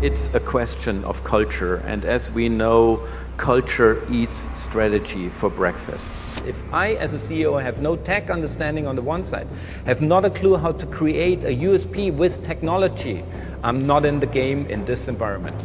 It's a question of culture, and as we know, culture eats strategy for breakfast. If I, as a CEO, have no tech understanding on the one side, have not a clue how to create a USP with technology, I'm not in the game in this environment.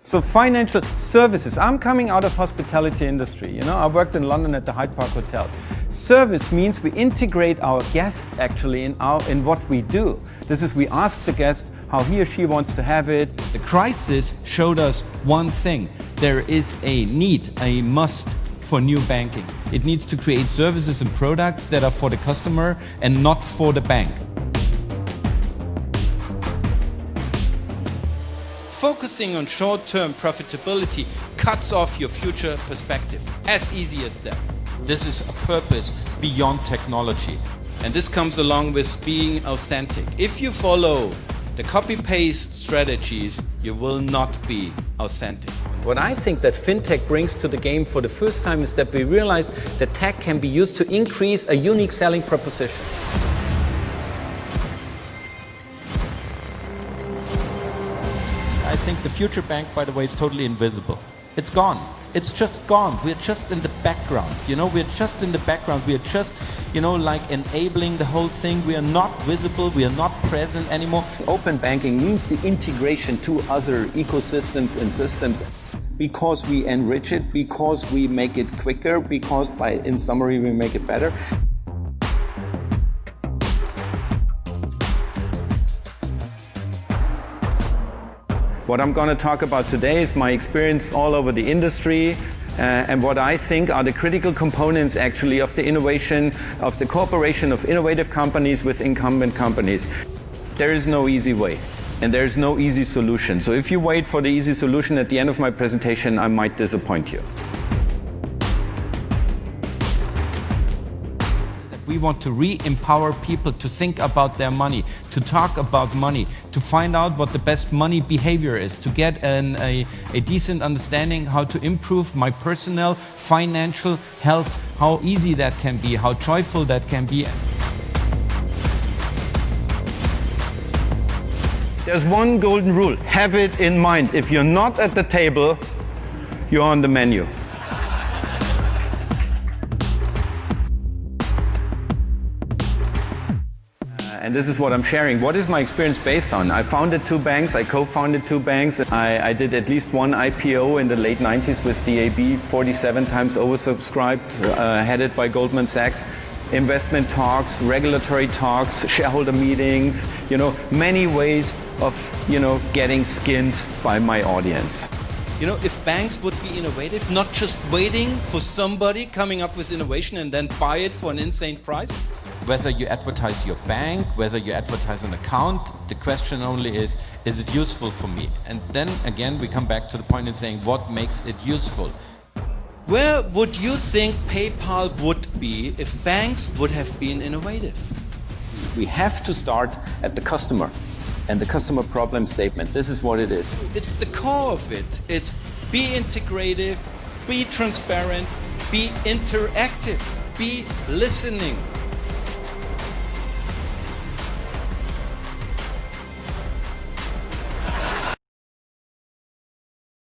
So financial services, I'm coming out of hospitality industry. I worked in London at the Hyde Park Hotel. Service means we integrate our guest actually in what we do. This is, we ask the guest how he or she wants to have it. The crisis showed us one thing. There is a need, a must for new banking. It needs to create services and products that are for the customer and not for the bank. Focusing on short-term profitability cuts off your future perspective. As easy as that. This is a purpose beyond technology. And this comes along with being authentic. If you follow the copy-paste strategies, you will not be authentic. What I think that fintech brings to the game for the first time is that we realize that tech can be used to increase a unique selling proposition. I think the future bank, by the way, is totally invisible. It's gone. It's just gone. We're just in the background. We're just in the background. We're just, like enabling the whole thing. We are not visible. We are not present anymore. Open banking means the integration to other ecosystems and systems because we enrich it, because we make it quicker, because in summary, we make it better. What I'm going to talk about today is my experience all over the industry and what I think are the critical components actually of the innovation, of the cooperation of innovative companies with incumbent companies. There is no easy way and there is no easy solution. So if you wait for the easy solution at the end of my presentation, I might disappoint you. We want to re-empower people to think about their money, to talk about money, to find out what the best money behavior is, to get a decent understanding how to improve my personal financial health, how easy that can be, how joyful that can be. There's one golden rule, have it in mind. If you're not at the table, you're on the menu. And this is what I'm sharing. What is my experience based on? I founded 2 banks, I co-founded 2 banks. I did at least one IPO in the late 90s with DAB, 47 times oversubscribed, headed by Goldman Sachs. Investment talks, regulatory talks, shareholder meetings, many ways of, getting skinned by my audience. If banks would be innovative, not just waiting for somebody coming up with innovation and then buy it for an insane price. Whether you advertise your bank, whether you advertise an account, the question only is it useful for me? And then again, we come back to the point in saying, what makes it useful? Where would you think PayPal would be if banks would have been innovative? We have to start at the customer and the customer problem statement. This is what it is. It's the core of it. It's be integrative, be transparent, be interactive, be listening.